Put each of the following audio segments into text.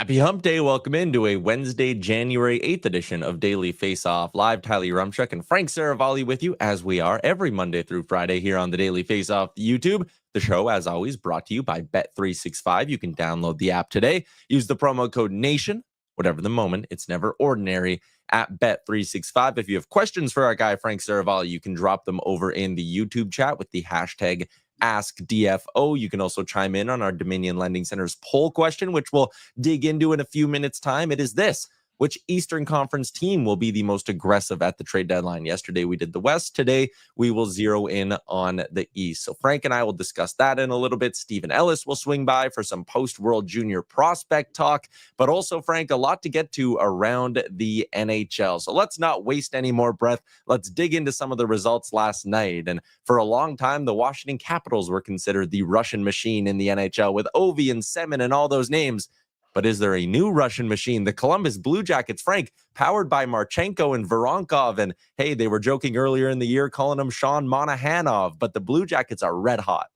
Happy Hump Day. Welcome into a Wednesday, January 8th edition of Daily Faceoff Live. Tyler Rumchuk and Frank Saravalli with you, as we are every Monday through Friday here on the Daily Faceoff YouTube. The show, as always, brought to you by Bet365. You can download the app today. Use the promo code NATION. Whatever the moment, it's never ordinary at Bet365. If you have questions for our guy, Frank Saravalli, you can drop them over in the YouTube chat with the hashtag askdfo. You can also chime in on our Dominion Lending Center's poll question, which we'll dig into in a few minutes' time. It is this: which Eastern Conference team will be the most aggressive at the trade deadline? Yesterday we did the West. Today we will zero in on the East. So Frank and I will discuss that in a little bit. Stephen Ellis will swing by for some post-World Junior prospect talk. But also, Frank, a lot to get to around the NHL. So let's not waste any more breath. Let's dig into some of the results last night. And for a long time, the Washington Capitals were considered the Russian machine in the NHL with Ovi and Semin and all those names. But is there a new Russian machine? The Columbus Blue Jackets, Frank, powered by Marchenko and Voronkov. And hey, they were joking earlier in the year calling him Sean Monahanov, but the Blue Jackets are red hot.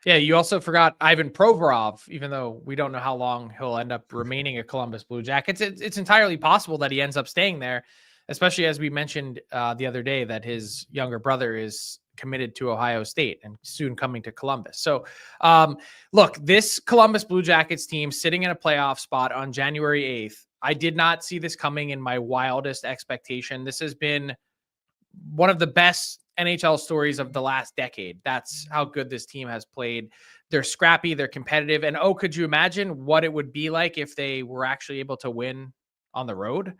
Yeah, you also forgot Ivan Provorov, even though we don't know how long he'll end up remaining at Columbus Blue Jackets. It's entirely possible that he ends up staying there, especially as we mentioned the other day that his younger brother is committed to Ohio State and soon coming to Columbus. So look, this Columbus Blue Jackets team sitting in a playoff spot on January 8th. I did not see this coming in my wildest expectation. This has been one of the best NHL stories of the last decade. That's how good this team has played. They're scrappy, they're competitive. And oh, could you imagine what it would be like if they were actually able to win on the road?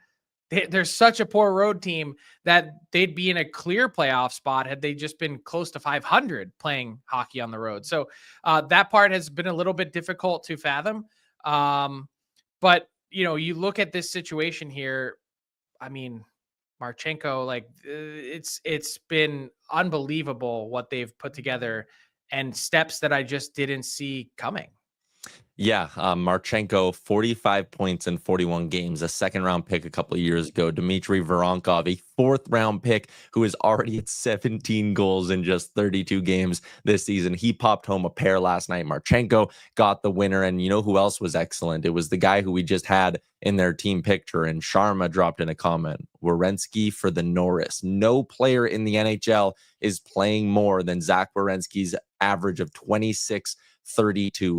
They're such a poor road team that they'd be in a clear playoff spot had they just been close to 500 playing hockey on the road. So that part has been a little bit difficult to fathom. But, you know, you look at this situation here, I mean, Marchenko, like it's been unbelievable what they've put together and steps that I just didn't see coming. Yeah, Marchenko, 45 points in 41 games, a second-round pick a couple of years ago. Dmitry Voronkov, a fourth-round pick who is already at 17 goals in just 32 games this season. He popped home a pair last night. Marchenko got the winner, and you know who else was excellent? It was the guy who we just had in their team picture, and Sharma dropped in a comment, Werenski for the Norris. No player in the NHL is playing more than Zach Werenski's average of 26-32.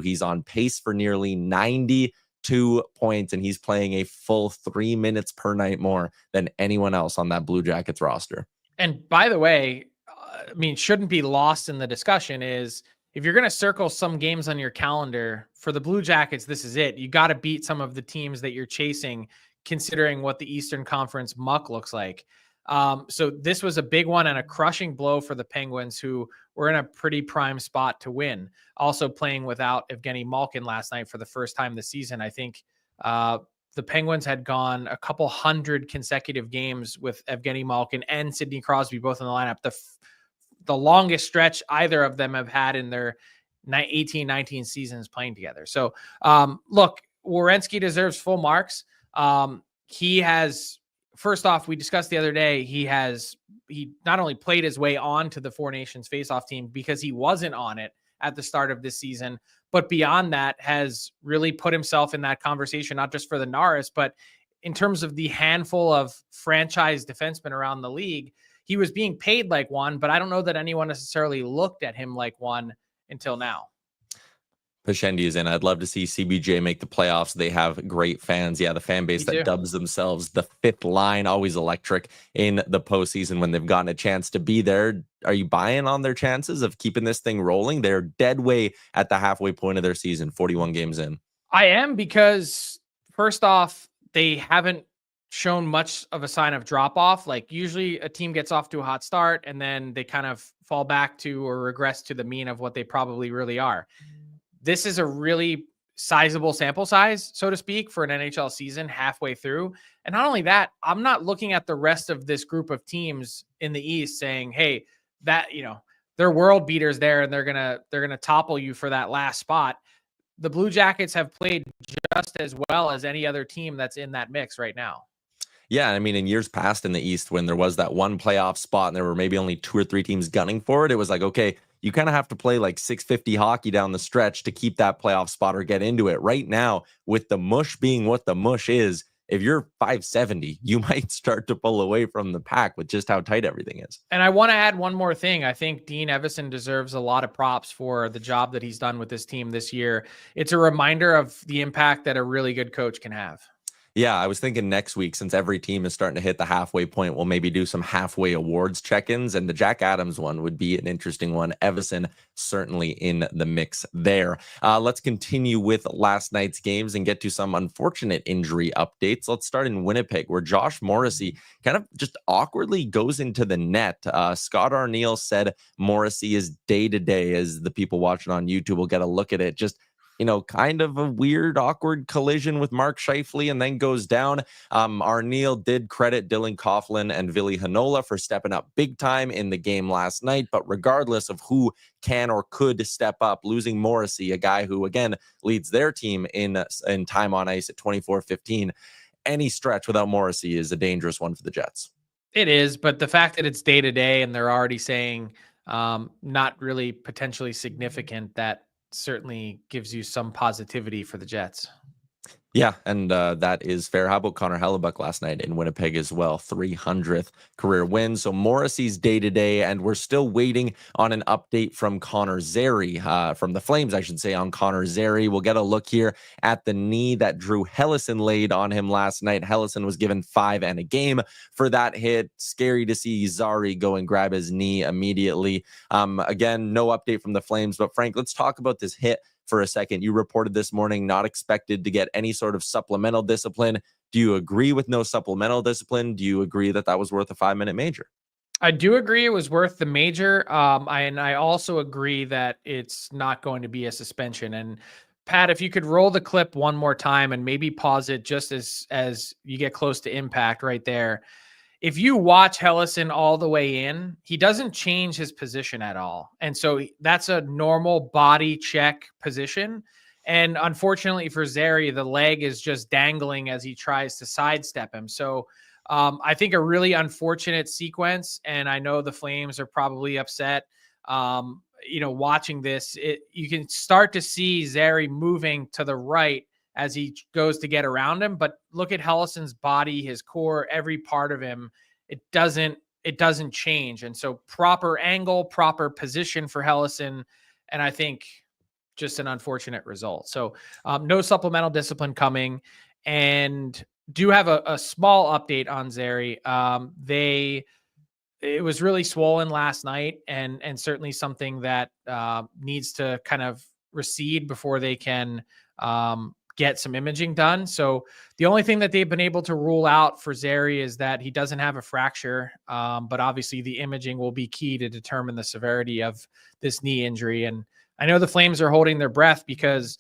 He's on pace for nearly 92 points, and he's playing a full 3 minutes per night more than anyone else on that Blue Jackets roster. And by the way, I mean, shouldn't be lost in the discussion is if you're going to circle some games on your calendar for the Blue Jackets, this is it. You got to beat some of the teams that you're chasing, considering what the Eastern Conference muck looks like. So this was a big one and a crushing blow for the Penguins, who were in a pretty prime spot to win. Also playing without Evgeny Malkin last night for the first time this season. I think the Penguins had gone a couple hundred consecutive games with Evgeny Malkin and Sidney Crosby both in the lineup. The longest stretch either of them have had in their 18-19 seasons playing together. So look, Werenski deserves full marks. He has... First off, we discussed the other day, he not only played his way on to the Four Nations Faceoff team because he wasn't on it at the start of this season, but beyond that has really put himself in that conversation, not just for the Norris, but in terms of the handful of franchise defensemen around the league. He was being paid like one, but I don't know that anyone necessarily looked at him like one until now. Pashendi is in. I'd love to see CBJ make the playoffs. They have great fans. Yeah, the fan base that dubs themselves the fifth line, always electric in the postseason when they've gotten a chance to be there. Are you buying on their chances of keeping this thing rolling? They're dead weight at the halfway point of their season, 41 games in. I am, because first off, they haven't shown much of a sign of drop off. Like usually a team gets off to a hot start and then they kind of fall back to or regress to the mean of what they probably really are. This is a really sizable sample size, so to speak, for an NHL season halfway through. And not only that, I'm not looking at the rest of this group of teams in the East saying, hey, that, you know, they're world beaters there and they're going to topple you for that last spot. The Blue Jackets have played just as well as any other team that's in that mix right now. Yeah, I mean, in years past in the East, when there was that one playoff spot and there were maybe only 2 or 3 teams gunning for it, it was like, okay, you kind of have to play like 650 hockey down the stretch to keep that playoff spot or get into it. Right now, with the mush being what the mush is, if you're 570, you might start to pull away from the pack with just how tight everything is. And I want to add one more thing. I think Dean Evason deserves a lot of props for the job that he's done with this team this year. It's a reminder of the impact that a really good coach can have. Yeah, I was thinking next week, since every team is starting to hit the halfway point, we'll maybe do some halfway awards check-ins, and the Jack Adams one would be an interesting one. Evason certainly in the mix there. Let's continue with last night's games and get to some unfortunate injury updates. Let's start in Winnipeg, where Josh Morrissey kind of just awkwardly goes into the net. Scott Arniel said Morrissey is day-to-day, as the people watching on YouTube will get a look at it. Just kind of a weird, awkward collision with Mark Scheifele and then goes down. Arniel did credit Dylan Coughlin and Ville Heinola for stepping up big time in the game last night. But regardless of who can or could step up, losing Morrissey, a guy who, again, leads their team in time on ice at 24-15, any stretch without Morrissey is a dangerous one for the Jets. It is, but the fact that it's day to day and they're already saying not really potentially significant, that certainly gives you some positivity for the Jets. Yeah, and that is fair. How about Connor Hellebuck last night in Winnipeg as well? 300th career win. So Morrissey's day-to-day, and we're still waiting on an update from Connor Zary, from the Flames, I should say, on Connor Zary. We'll get a look here at the knee that Drew Hellison laid on him last night. Hellison was given 5 and a game for that hit. Scary to see Zary go and grab his knee immediately. Again, no update from the Flames, but Frank, let's talk about this hit for a second. You reported this morning not expected to get any sort of supplemental discipline. Do you agree with no supplemental discipline? Do you agree that that was worth a 5-minute major? I do agree it was worth the major. And I also agree that it's not going to be a suspension. And Pat, if you could roll the clip one more time and maybe pause it just as you get close to impact right there. If you watch Hellison all the way in, he doesn't change his position at all. And so that's a normal body check position. And unfortunately for Zary, the leg is just dangling as he tries to sidestep him. So I think a really unfortunate sequence. And I know the Flames are probably upset. Watching this, you can start to see Zary moving to the right as he goes to get around him. But look at Hellison's body, his core, every part of him. It doesn't change. And so proper angle, proper position for Hellison. And I think just an unfortunate result. So no supplemental discipline coming, and do have a small update on Zary. It was really swollen last night, and certainly something that needs to kind of recede before they can get some imaging done. So the only thing that they've been able to rule out for Zary is that he doesn't have a fracture. But obviously the imaging will be key to determine the severity of this knee injury. And I know the Flames are holding their breath, because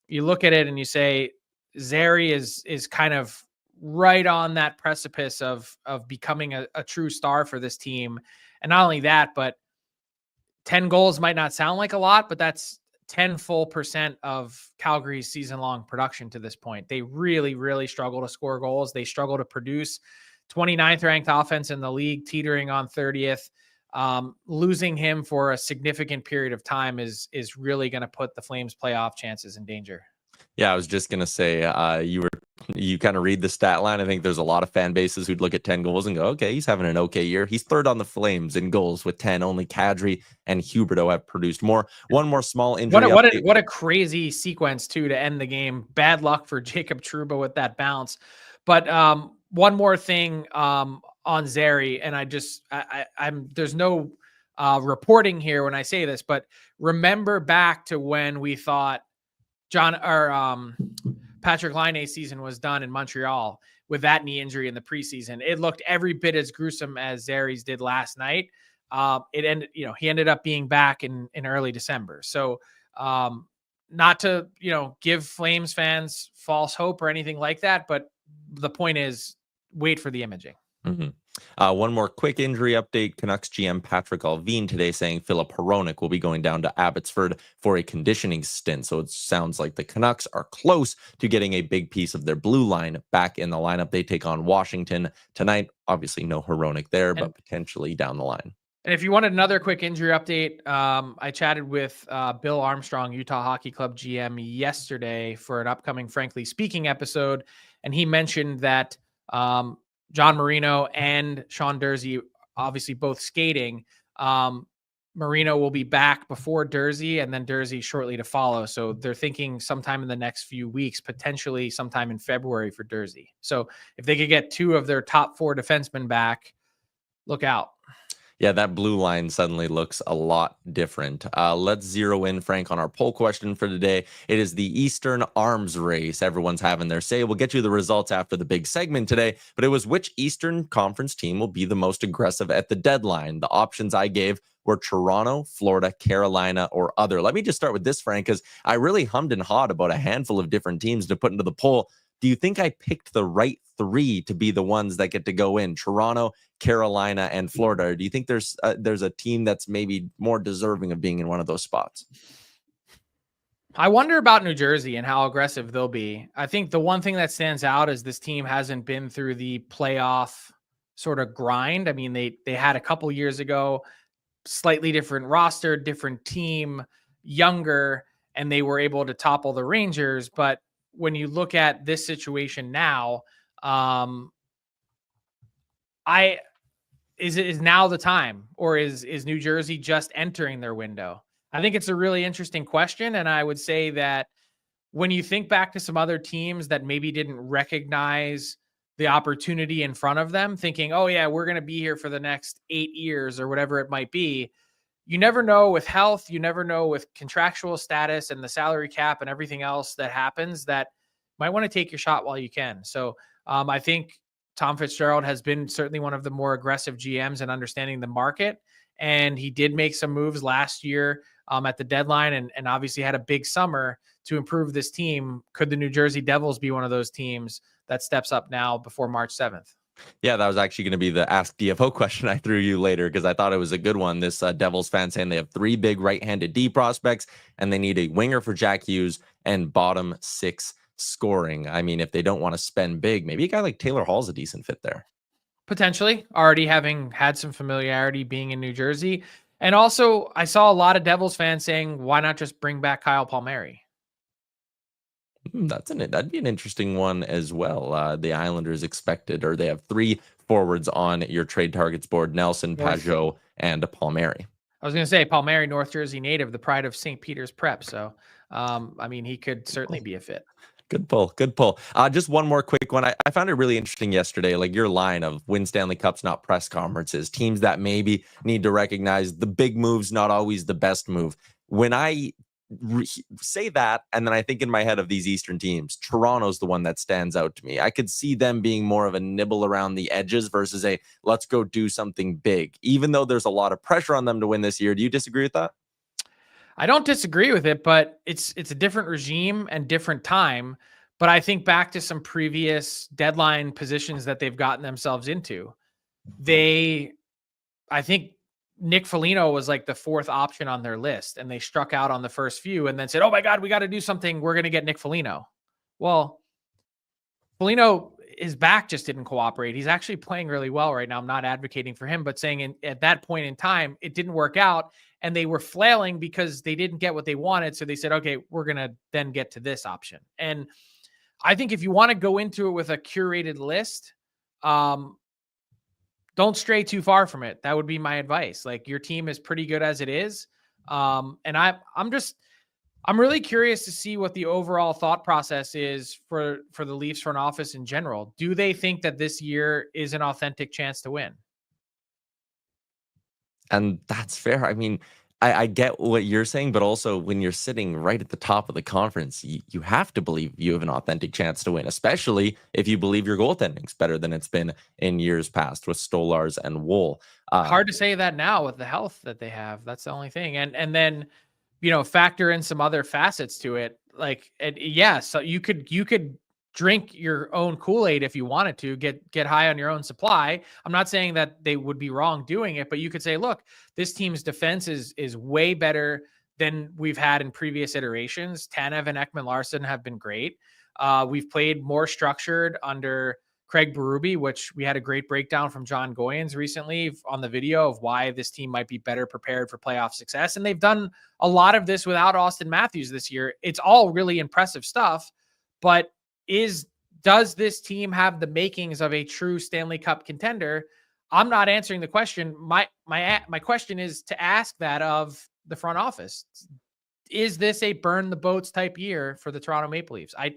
you look at it and you say, Zary is kind of right on that precipice of becoming a true star for this team. And not only that, but 10 goals might not sound like a lot, but that's 10 full % of Calgary's season-long production to this point. They really, really struggle to score goals. They struggle to produce. 29th ranked offense in the league, teetering on 30th. Losing him for a significant period of time is really going to put the Flames' playoff chances in danger. Yeah, I was just going to say, you kind of read the stat line. I think there's a lot of fan bases who'd look at 10 goals and go, okay, he's having an okay year. He's third on the Flames in goals with 10. Only Kadri and Huberdeau have produced more. One more small injury. What a crazy sequence, too, to end the game. Bad luck for Jacob Trouba with that bounce. But one more thing on Zary, and I'm there's no reporting here when I say this, but remember back to when we thought Patrick Laine's season was done in Montreal with that knee injury in the preseason. It looked every bit as gruesome as Zary's did last night. He ended up being back in early December. So not to, give Flames fans false hope or anything like that, but the point is, wait for the imaging. Mm-hmm. One more quick injury update. Canucks GM Patrick Allvin today saying Philip Hronek will be going down to Abbotsford for a conditioning stint. So it sounds like the Canucks are close to getting a big piece of their blue line back in the lineup. They take on Washington tonight. Obviously no Hronek there, but potentially down the line. And if you wanted another quick injury update, I chatted with Bill Armstrong, Utah Hockey Club GM, yesterday for an upcoming Frankly Speaking episode. And he mentioned that John Marino and Sean Durzi, obviously both skating. Marino will be back before Durzi, and then Durzi shortly to follow. So they're thinking sometime in the next few weeks, potentially sometime in February for Durzi. So if they could get 2 of their top 4 defensemen back, look out. Yeah, that blue line suddenly looks a lot different. Let's zero in, Frank, on our poll question for today. It is the Eastern Arms Race. Everyone's having their say. We'll get you the results after the big segment today, but it was which Eastern Conference team will be the most aggressive at the deadline. The options I gave were Toronto, Florida, Carolina, or other. Let me just start with this, Frank, because I really hummed and hawed about a handful of different teams to put into the poll. Do you think I picked the right 3 to be the ones that get to go in? Toronto, Carolina, and Florida. Or do you think there's a team that's maybe more deserving of being in one of those spots? I wonder about New Jersey and how aggressive they'll be. I think the one thing that stands out is this team hasn't been through the playoff sort of grind. I mean, they had a couple years ago, slightly different roster, different team, younger, and they were able to topple the Rangers. But when you look at this situation now, is now the time, or is New Jersey just entering their window? I think it's a really interesting question. And I would say that when you think back to some other teams that maybe didn't recognize the opportunity in front of them, thinking, oh yeah, we're going to be here for the next 8 years or whatever it might be. You never know with health, you never know with contractual status and the salary cap and everything else that happens, that might want to take your shot while you can. So I think Tom Fitzgerald has been certainly one of the more aggressive GMs in understanding the market. And he did make some moves last year at the deadline and obviously had a big summer to improve this team. Could the New Jersey Devils be one of those teams that steps up now before March 7th? Yeah, that was actually going to be the Ask DFO question I threw you later because I thought it was a good one. This Devils fan saying they have 3 big right-handed D prospects and they need a winger for Jack Hughes and bottom 6 scoring. I mean, if they don't want to spend big, maybe a guy like Taylor Hall's a decent fit there. Potentially, already having had some familiarity being in New Jersey. And also, I saw a lot of Devils fans saying, why not just bring back Kyle Palmieri? That'd be an interesting one as well. The Islanders expected, or they have 3 forwards on your trade targets board: Nelson, Pajot, and Palmieri. I was going to say Palmieri, North Jersey native, the pride of St. Peter's Prep. So, I mean, he could certainly be a fit. Good pull. Good pull. Just one more quick one. I found it really interesting yesterday, like your line of win Stanley Cups, not press conferences, teams that maybe need to recognize the big moves, not always the best move. When I say that, and then I think in my head of these Eastern teams, Toronto's the one that stands out to me. I could see them being more of a nibble around the edges versus a let's go do something big, even though there's a lot of pressure on them to win this year. Do you disagree with that? I don't disagree with it, but it's a different regime and different time. But I think back to some previous deadline positions that they've gotten themselves into. I think Nick Foligno was like the 4th option on their list, and they struck out on the first few and then said, oh my God, we got to do something. We're going to get Nick Foligno. Well, Foligno, his back just didn't cooperate. He's actually playing really well right now. I'm not advocating for him, but saying at that point in time, it didn't work out. And they were flailing because they didn't get what they wanted. So they said, okay, we're going to then get to this option. And I think if you want to go into it with a curated list, don't stray too far from it. That would be my advice. Like, your team is pretty good as it is. And I'm really curious to see what the overall thought process is for the Leafs front office in general. Do they think that this year is an authentic chance to win? And that's fair. I mean, I get what you're saying, but also when you're sitting right at the top of the conference, you have to believe you have an authentic chance to win, especially if you believe your goaltending's better than it's been in years past with Stolars and Wool. Hard to say that now with the health that they have. That's the only thing. And then, factor in some other facets to it. Like, so you could drink your own Kool-Aid if you wanted to, get high on your own supply. I'm not saying that they would be wrong doing it, but you could say, look, this team's defense is way better than we've had in previous iterations. Tanev and Ekman Larson have been great. We've played more structured under Craig Berube, which we had a great breakdown from John Goyens recently on the video of why this team might be better prepared for playoff success. And they've done a lot of this without Austin Matthews this year. It's all really impressive stuff, but does this team have the makings of a true Stanley Cup contender? I'm not answering the question. My question is to ask that of the front office. Is this a burn the boats type year for the Toronto Maple Leafs? I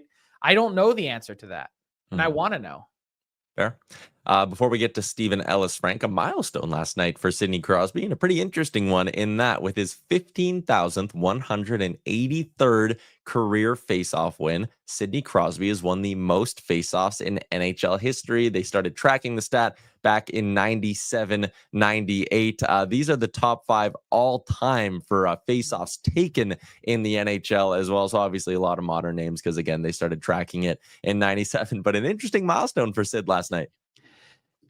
don't know the answer to that, and I want to know. Fair. Before we get to Stephen Ellis, Frank, a milestone last night for Sidney Crosby, and a pretty interesting one in that with his 15,183rd career faceoff win, Sidney Crosby has won the most faceoffs in NHL history. They started tracking the stat back in 97, 98. These are the top 5 all-time for faceoffs taken in the NHL as well. So obviously a lot of modern names because, again, they started tracking it in 97. But an interesting milestone for Sid last night.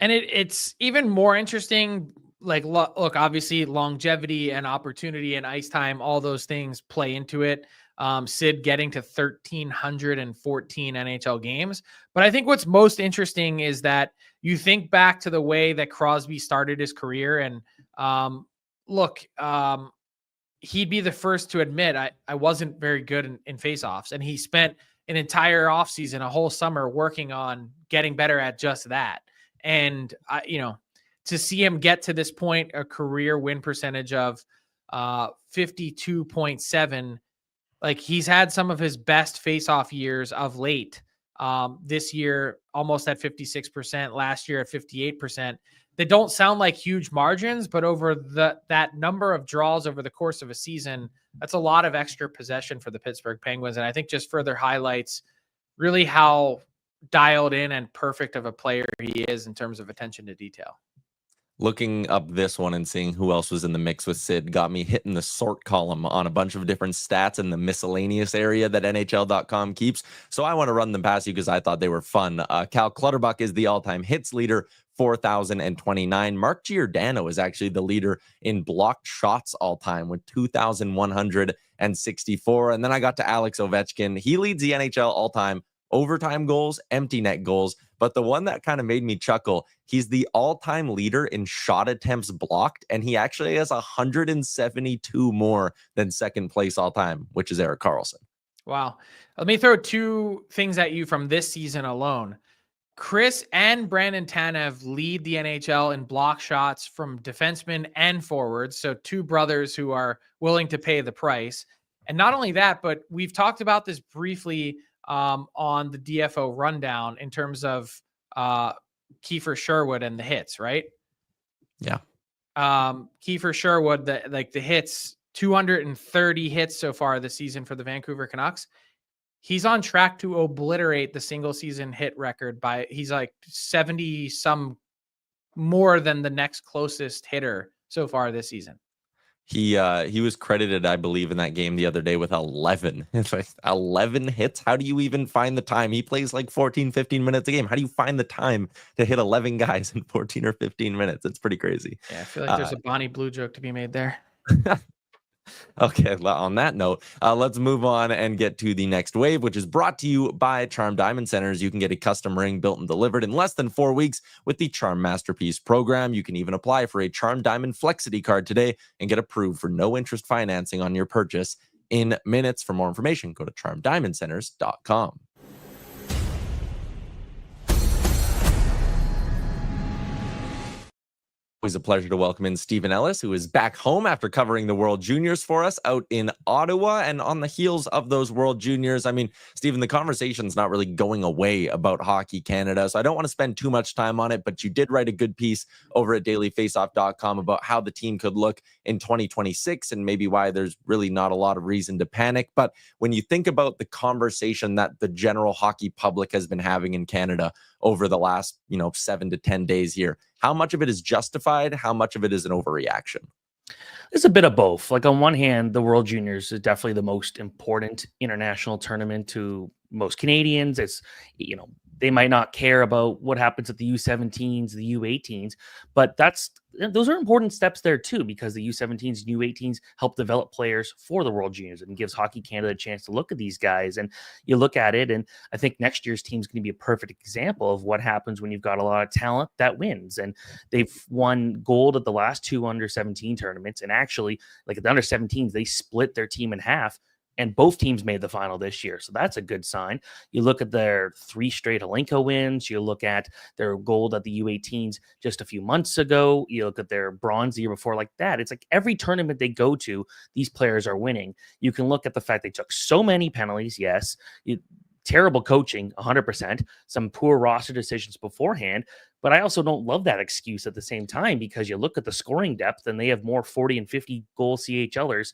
And it's even more interesting. Like, look, obviously longevity and opportunity and ice time, all those things play into it. Sid getting to 1,314 NHL games. But I think what's most interesting is that you think back to the way that Crosby started his career. And he'd be the first to admit I wasn't very good in faceoffs. And he spent an entire offseason, a whole summer working on getting better at just that. And, to see him get to this point, a career win percentage of 52.7, like he's had some of his best face-off years of late. This year, almost at 56%, last year at 58%. They don't sound like huge margins, but over that number of draws over the course of a season, that's a lot of extra possession for the Pittsburgh Penguins. And I think just further highlights really how dialed in and perfect of a player he is in terms of attention to detail. Looking up this one and seeing who else was in the mix with Sid got me hitting the sort column on a bunch of different stats in the miscellaneous area that NHL.com keeps. So I want to run them past you because I thought they were fun. Cal Clutterbuck is the all-time hits leader, 4,029. Mark Giordano is actually the leader in blocked shots all-time with 2,164. And then I got to Alex Ovechkin. He leads the NHL all-time overtime goals, empty net goals. But the one that kind of made me chuckle, he's the all-time leader in shot attempts blocked, and he actually has 172 more than second place all-time, which is Erik Karlsson. Wow. Let me throw 2 things at you from this season alone. Chris and Brandon Tanev lead the NHL in block shots from defensemen and forwards. So 2 brothers who are willing to pay the price. And not only that, but we've talked about this briefly on the DFO rundown in terms of Kiefer Sherwood and the hits, right? Yeah. Kiefer Sherwood, the hits, 230 hits so far this season for the Vancouver Canucks. He's on track to obliterate the single season hit record he's like 70 some more than the next closest hitter so far this season. He was credited, I believe, in that game the other day with 11. It's like 11 hits. How do you even find the time? He plays like 14, 15 minutes a game. How do you find the time to hit 11 guys in 14 or 15 minutes? It's pretty crazy. Yeah, I feel like there's a Bonnie Blue joke to be made there. Okay, on that note, let's move on and get to the next wave, which is brought to you by Charm Diamond Centers. You can get a custom ring built and delivered in less than 4 weeks with the Charm Masterpiece program. You can even apply for a Charm Diamond Flexity card today and get approved for no interest financing on your purchase in minutes. For more information, go to charmdiamondcenters.com. Always a pleasure to welcome in Stephen Ellis, who is back home after covering the World Juniors for us out in Ottawa. And on the heels of those World Juniors, I mean, Stephen, the conversation's not really going away about Hockey Canada, so I don't want to spend too much time on it, but you did write a good piece over at dailyfaceoff.com about how the team could look in 2026 and maybe why there's really not a lot of reason to panic. But when you think about the conversation that the general hockey public has been having in Canada over the last, 7 to 10 days here, how much of it is justified? How much of it is an overreaction? It's a bit of both. Like, on one hand, the World Juniors is definitely the most important international tournament to most Canadians. It's, they might not care about what happens at the U17s, the U18s, but that's those are important steps there too, because the U17s, U18s help develop players for the World Juniors and gives Hockey Canada a chance to look at these guys. And you look at it, and I think next year's team is going to be a perfect example of what happens when you've got a lot of talent that wins. And they've won gold at the last 2 under-17 tournaments. And actually, like at the under-17s, they split their team in half. And both teams made the final this year. So that's a good sign. You look at their 3 straight Helenko wins. You look at their gold at the U18s just a few months ago. You look at their bronze the year before, like that. It's like every tournament they go to, these players are winning. You can look at the fact they took so many penalties. Yes. Terrible coaching, 100%. Some poor roster decisions beforehand. But I also don't love that excuse at the same time, because you look at the scoring depth and they have more 40 and 50 goal CHLers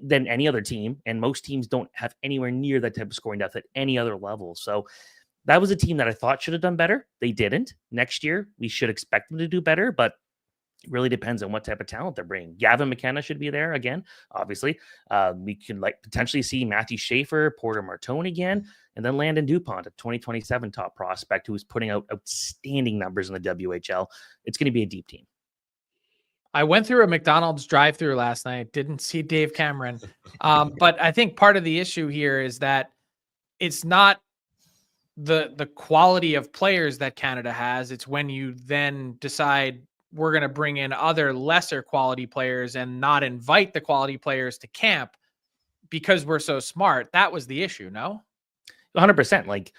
than any other team, and most teams don't have anywhere near that type of scoring depth at any other level. So that was a team that I thought should have done better. They didn't. Next year, we should expect them to do better, but it really depends on what type of talent they're bringing. Gavin McKenna should be there again, obviously. We can potentially see Matthew Schaefer, Porter Martone again, and then Landon DuPont, a 2027 top prospect who is putting out outstanding numbers in the WHL. It's going to be a deep team. I went through a McDonald's drive-through last night, didn't see Dave Cameron. But I think part of the issue here is that it's not the quality of players that Canada has. It's when you then decide we're going to bring in other lesser quality players and not invite the quality players to camp because we're so smart. That was the issue, no? 100%. Like,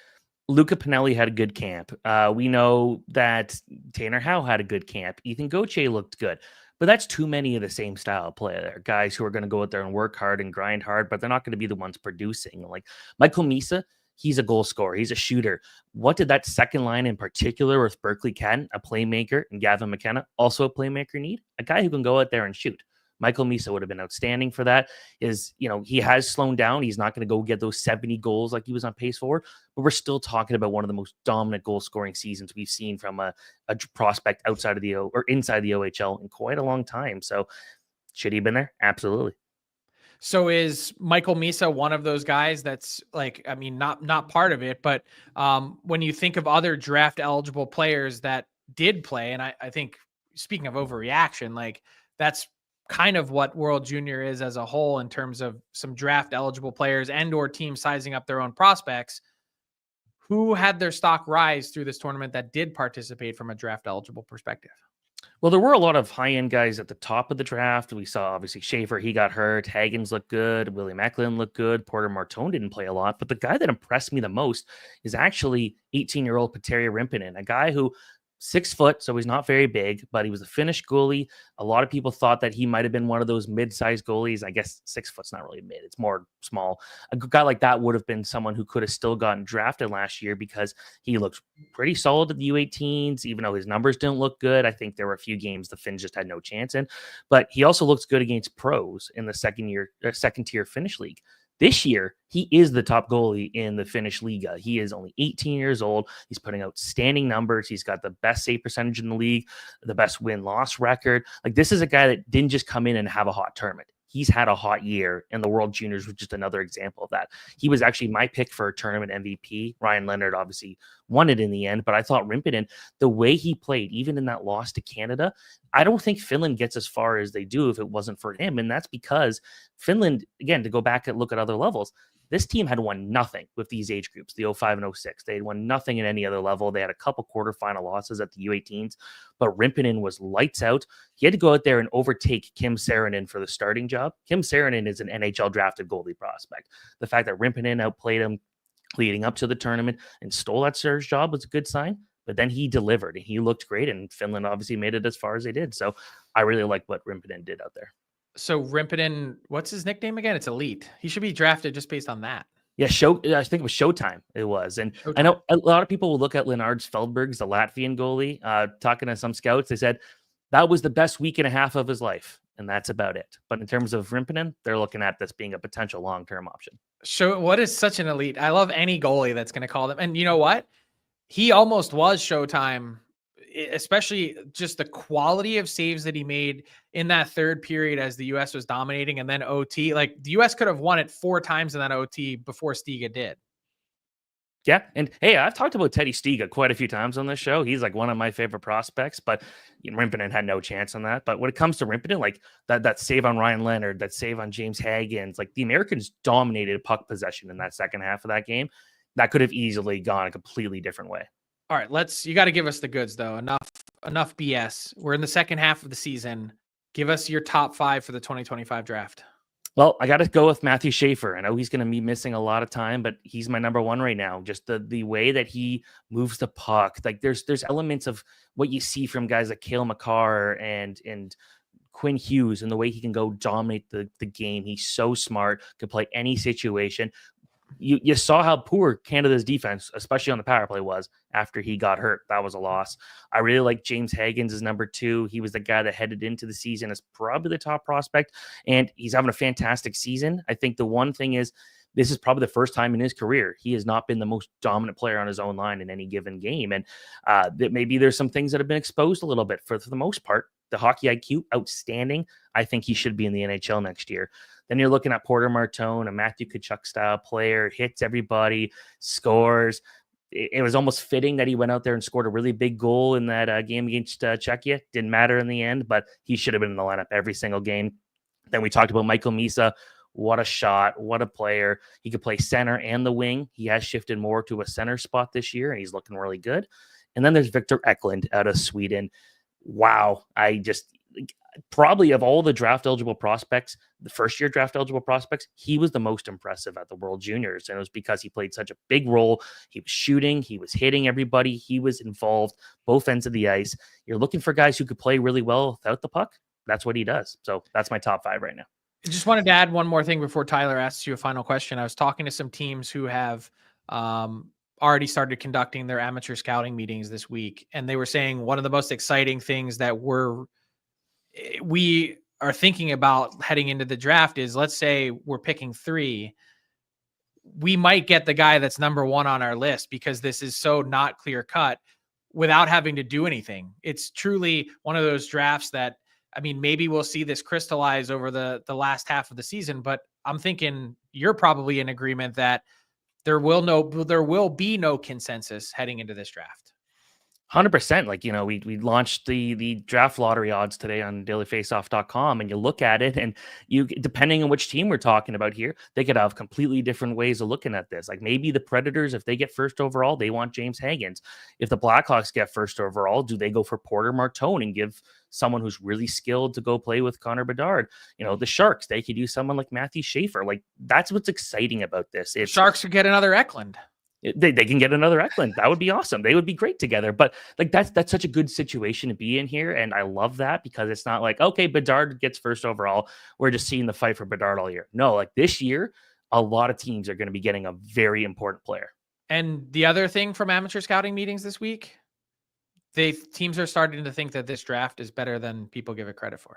Luca Pinelli had a good camp. We know that Tanner Howe had a good camp. Ethan Gauthier looked good. But that's too many of the same style of play there. Guys who are going to go out there and work hard and grind hard, but they're not going to be the ones producing. Like Michael Misa, he's a goal scorer. He's a shooter. What did that second line in particular with Berkeley Catton, a playmaker, and Gavin McKenna, also a playmaker, need? A guy who can go out there and shoot. Michael Misa would have been outstanding for that. He has slowed down. He's not going to go get those 70 goals like he was on pace for, but we're still talking about one of the most dominant goal scoring seasons we've seen from a prospect outside of inside the OHL in quite a long time. So should he have been there? Absolutely. So is Michael Misa one of those guys that's not part of it, but when you think of other draft eligible players that did play, and I think, speaking of overreaction, that's kind of what World Junior is as a whole in terms of some draft eligible players and or teams sizing up their own prospects. Who had their stock rise through this tournament that did participate from a draft eligible perspective? Well, there were a lot of high-end guys at the top of the draft. We saw, obviously, Schaefer, he got hurt. Hagens looked good. William Eklund looked good. Porter Martone didn't play a lot. But the guy that impressed me the most is actually 18-year-old Petteri Rimpinen, a guy who 6 foot, so he's not very big, but he was a Finnish goalie. A lot of people thought that he might have been one of those mid-sized goalies. I guess 6 foot's not really mid, it's more small. A guy like that would have been someone who could have still gotten drafted last year because he looked pretty solid at the U18s, even though his numbers didn't look good. I think there were a few games the Finns just had no chance in, but he also looks good against pros in the second-tier Finnish league. This year, he is the top goalie in the Finnish Liga. He is only 18 years old. He's putting out outstanding numbers. He's got the best save percentage in the league, the best win-loss record. This is a guy that didn't just come in and have a hot tournament. He's had a hot year, and the World Juniors was just another example of that. He was actually my pick for a tournament MVP. Ryan Leonard obviously won it in the end, but I thought Rimpinen, the way he played, even in that loss to Canada, I don't think Finland gets as far as they do if it wasn't for him, and that's because Finland, again, to go back and look at other levels, this team had won nothing with these age groups, the 05 and 06. They had won nothing at any other level. They had a couple quarterfinal losses at the U18s, but Rimpinen was lights out. He had to go out there and overtake Kim Saarinen for the starting job. Kim Saarinen is an NHL drafted goalie prospect. The fact that Rimpinen outplayed him leading up to the tournament and stole that Serge job was a good sign, but then he delivered and he looked great, and Finland obviously made it as far as they did. So I really like what Rimpinen did out there. So Rimpinen, what's his nickname again? It's Elite. He should be drafted just based on that. Yeah, I think it was Showtime. It was. And Showtime. I know a lot of people will look at Lennards Feldbergs, the Latvian goalie, talking to some scouts. They said that was the best week and a half of his life, and that's about it. But in terms of Rimpinen, they're looking at this being a potential long-term option. What is such an elite? I love any goalie that's going to call them. And you know what? He almost was Showtime, especially just the quality of saves that he made in that third period as the U.S. was dominating, and then OT. The U.S. could have won it 4 times in that OT before Stiga did. Yeah. And hey, I've talked about Teddy Stiga quite a few times on this show. He's like one of my favorite prospects, but Rimpinen had no chance on that. But when it comes to Rimpinen, like that save on Ryan Leonard, that save on James Haggins, like the Americans dominated puck possession in that second half of that game. That could have easily gone a completely different way. All right, you got to give us the goods though. Enough BS. We're in the second half of the season. Give us your top 5 for the 2025 draft. Well, I got to go with Matthew Schaefer. I know he's going to be missing a lot of time, but he's my number 1 right now. Just the way that he moves the puck. Like there's elements of what you see from guys like Cale Makar and Quinn Hughes and the way he can go dominate the game. He's so smart, could play any situation. You saw how poor Canada's defense, especially on the power play, was after he got hurt. That was a loss. I really like James Haggins as number 2. He was the guy that headed into the season as probably the top prospect, and he's having a fantastic season. I think the one thing is this is probably the first time in his career he has not been the most dominant player on his own line in any given game, and that maybe there's some things that have been exposed a little bit. For the most part, the hockey IQ, outstanding. I think he should be in the NHL next year. Then you're looking at Porter Martone, a Matthew Tkachuk style player, hits everybody, scores. It was almost fitting that he went out there and scored a really big goal in that game against Czechia. Didn't matter in the end, but he should have been in the lineup every single game. Then we talked about Michael Misa. What a shot. What a player. He could play center and the wing. He has shifted more to a center spot this year, and he's looking really good. And then there's Victor Eklund out of Sweden. Wow. Probably of all the draft eligible prospects, the first year draft eligible prospects, he was the most impressive at the World Juniors. And it was because he played such a big role. He was shooting, he was hitting everybody, he was involved both ends of the ice. You're looking for guys who could play really well without the puck. That's what he does. So that's my top 5 right now. I just wanted to add one more thing before Tyler asks you a final question. I was talking to some teams who have already started conducting their amateur scouting meetings this week. And they were saying one of the most exciting things that we are thinking about heading into the draft is, let's say we're picking 3. We might get the guy that's number 1 on our list because this is so not clear cut without having to do anything. It's truly one of those drafts that, I mean, maybe we'll see this crystallize over the last half of the season, but I'm thinking you're probably in agreement that there will be no consensus heading into this draft. 100%. Like, we launched the draft lottery odds today on dailyfaceoff.com, and you look at it, and depending on which team we're talking about here, they could have completely different ways of looking at this. Like maybe the Predators, if they get first overall, they want James Haggins. If the Blackhawks get first overall, do they go for Porter Martone and give someone who's really skilled to go play with Connor Bedard? The Sharks, they could use someone like Matthew Schaefer. Like that's what's exciting about this. Sharks could get another Eklund. They can get another Eklund. That would be awesome. They would be great together. But like that's such a good situation to be in here. And I love that because it's not like, okay, Bedard gets first overall. We're just seeing the fight for Bedard all year. No, like this year, a lot of teams are going to be getting a very important player. And the other thing from amateur scouting meetings this week, teams are starting to think that this draft is better than people give it credit for.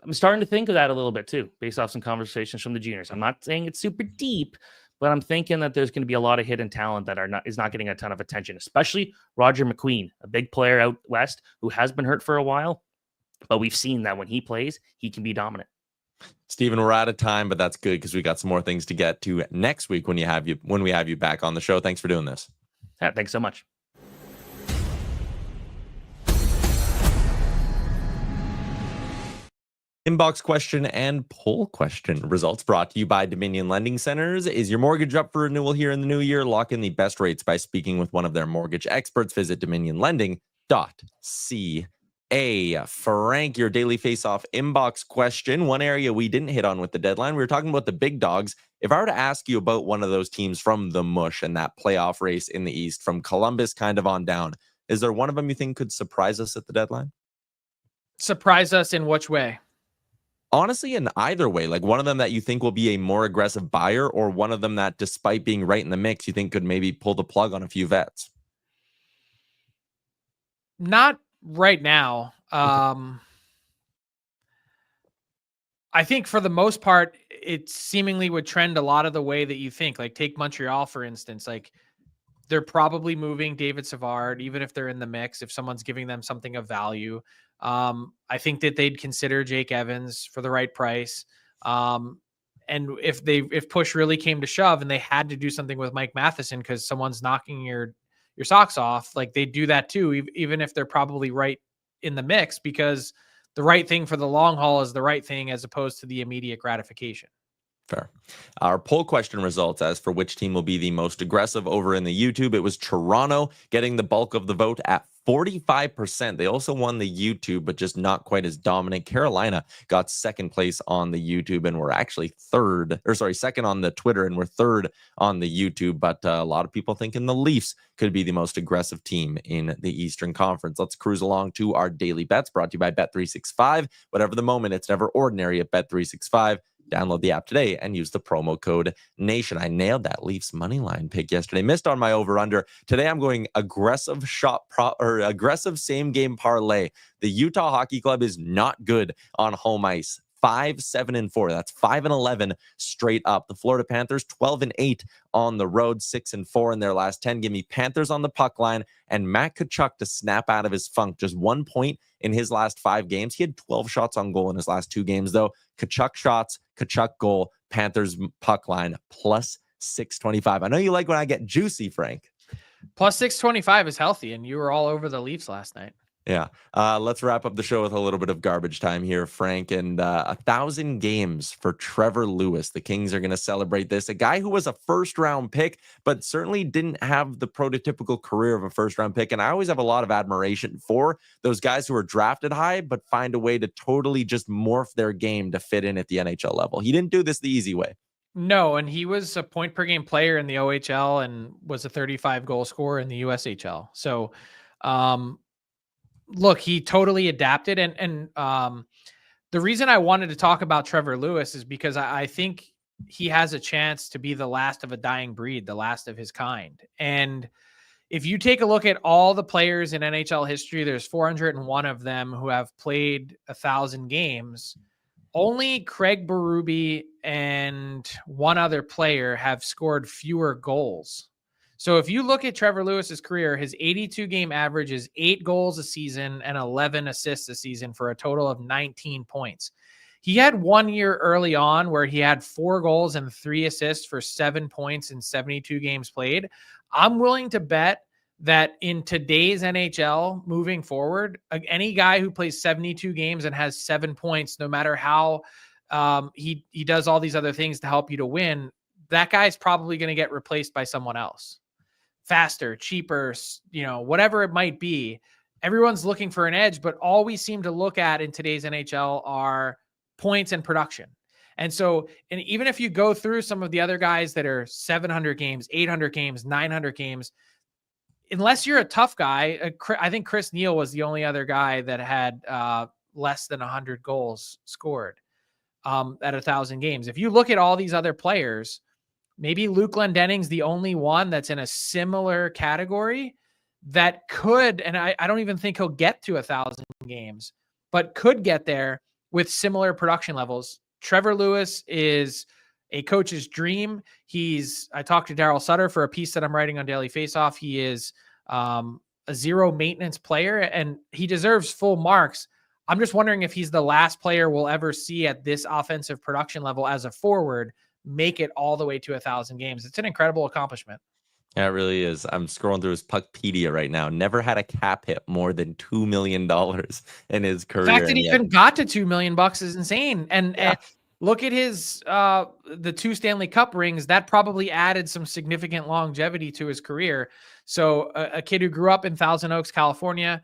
I'm starting to think of that a little bit too, based off some conversations from the juniors. I'm not saying it's super deep, but I'm thinking that there's going to be a lot of hidden talent that is not getting a ton of attention, especially Roger McQueen, a big player out west who has been hurt for a while, but we've seen that when he plays, he can be dominant. Steven, we're out of time, but that's good because we got some more things to get to next week when we have you back on the show. Thanks for doing this. Yeah, thanks so much. Inbox question and poll question results brought to you by Dominion Lending Centers. Is your mortgage up for renewal here in the new year? Lock in the best rates by speaking with one of their mortgage experts. Visit dominionlending.ca. Frank, your daily face-off inbox question. One area we didn't hit on with the deadline. We were talking about the big dogs. If I were to ask you about one of those teams from the mush and that playoff race in the East, from Columbus kind of on down, is there one of them you think could surprise us at the deadline? Surprise us in which way? Honestly, in either way, like one of them that you think will be a more aggressive buyer, or one of them that, despite being right in the mix, you think could maybe pull the plug on a few vets? Not right now. I think for the most part, it seemingly would trend a lot of the way that you think. Like take Montreal, for instance. Like they're probably moving David Savard, even if they're in the mix, if someone's giving them something of value. I think that they'd consider Jake Evans for the right price. if push really came to shove and they had to do something with Mike Matheson because someone's knocking your socks off, like they do that too, even if they're probably right in the mix, because the right thing for the long haul is the right thing as opposed to the immediate gratification. Fair. Our poll question results as for which team will be the most aggressive over in the YouTube. It was Toronto getting the bulk of the vote at 45%. They also won the YouTube, but just not quite as dominant. Carolina got second place on the YouTube, and we're actually second on the Twitter, and we're third on the YouTube. But a lot of people thinking the Leafs could be the most aggressive team in the Eastern Conference. Let's cruise along to our daily bets brought to you by Bet365. Whatever the moment, it's never ordinary at Bet365. Download the app today and use the promo code NATION. I nailed that Leafs money line pick yesterday. Missed on my over-under. Today I'm going aggressive aggressive same game parlay. The Utah Hockey Club is not good on home ice. 5-7-4. That's 5-11 straight up. The Florida Panthers 12-8 on the road, 6-4 in their last 10. Give me Panthers on the puck line and Matt Tkachuk to snap out of his funk. Just 1 point in his last 5 games. He had 12 shots on goal in his last 2 games, though. Tkachuk shots, Tkachuk goal, Panthers puck line plus 625. I know you like when I get juicy, Frank. Plus 625 is healthy, and you were all over the Leafs last night. Yeah. Let's wrap up the show with a little bit of garbage time here, Frank. And 1,000 games for Trevor Lewis. The Kings are going to celebrate this. A guy who was a first-round pick, but certainly didn't have the prototypical career of a first-round pick. And I always have a lot of admiration for those guys who are drafted high, but find a way to totally just morph their game to fit in at the NHL level. He didn't do this the easy way. No, and he was a point-per-game player in the OHL and was a 35-goal scorer in the USHL. So, look, he totally adapted. And the reason I wanted to talk about Trevor Lewis is because I think he has a chance to be the last of a dying breed, the last of his kind. And if you take a look at all the players in NHL history, there's 401 of them who have played 1,000 games. Only Craig Berube and one other player have scored fewer goals. So if you look at Trevor Lewis's career, his 82-game average is 8 goals a season and 11 assists a season for a total of 19 points. He had 1 year early on where he had 4 goals and 3 assists for 7 points in 72 games played. I'm willing to bet that in today's NHL moving forward, any guy who plays 72 games and has 7 points, no matter how he does all these other things to help you to win, that guy's probably going to get replaced by someone else. Faster, cheaper, whatever it might be. Everyone's looking for an edge, but all we seem to look at in today's NHL are points and production. And so, and even if you go through some of the other guys that are 700 games, 800 games, 900 games, unless you're a tough guy, I think Chris Neal was the only other guy that had less than 100 goals scored at 1,000 games. If you look at all these other players, maybe Luke Glendenning's the only one that's in a similar category that could, and I don't even think he'll get to 1,000 games, but could get there with similar production levels. Trevor Lewis is a coach's dream. I talked to Daryl Sutter for a piece that I'm writing on Daily Faceoff. He is a zero maintenance player and he deserves full marks. I'm just wondering if he's the last player we'll ever see at this offensive production level as a forward make it all the way to 1,000 games. It's an incredible accomplishment. Yeah, it really is. I'm scrolling through his Puckpedia right now. Never had a cap hit more than $2 million in his career. The fact that he even got to $2 million is insane. And look at his the 2 Stanley Cup rings. That probably added some significant longevity to his career. So a kid who grew up in Thousand Oaks, California,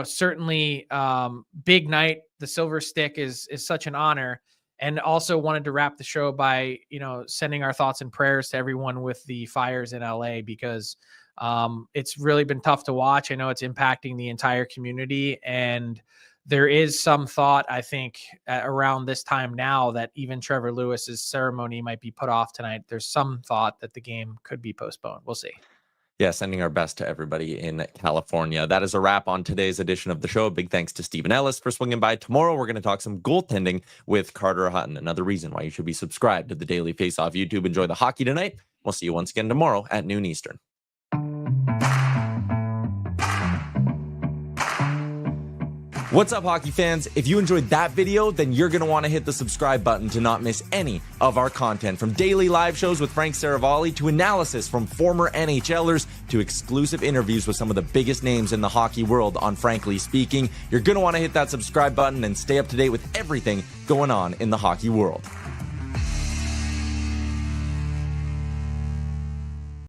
certainly big night. The Silver Stick is such an honor. And also wanted to wrap the show by, sending our thoughts and prayers to everyone with the fires in LA, because it's really been tough to watch. I know it's impacting the entire community, and there is some thought, I think, around this time now that even Trevor Lewis's ceremony might be put off tonight. There's some thought that the game could be postponed. We'll see. Yeah, sending our best to everybody in California. That is a wrap on today's edition of the show. Big thanks to Stephen Ellis for swinging by. Tomorrow, we're going to talk some goaltending with Carter Hutton. Another reason why you should be subscribed to the Daily Faceoff YouTube. Enjoy the hockey tonight. We'll see you once again tomorrow at noon Eastern. What's up, hockey fans? If you enjoyed that video, then you're going to want to hit the subscribe button to not miss any of our content, from daily live shows with Frank Saravalli to analysis from former NHLers to exclusive interviews with some of the biggest names in the hockey world on Frankly Speaking. You're going to want to hit that subscribe button and stay up to date with everything going on in the hockey world.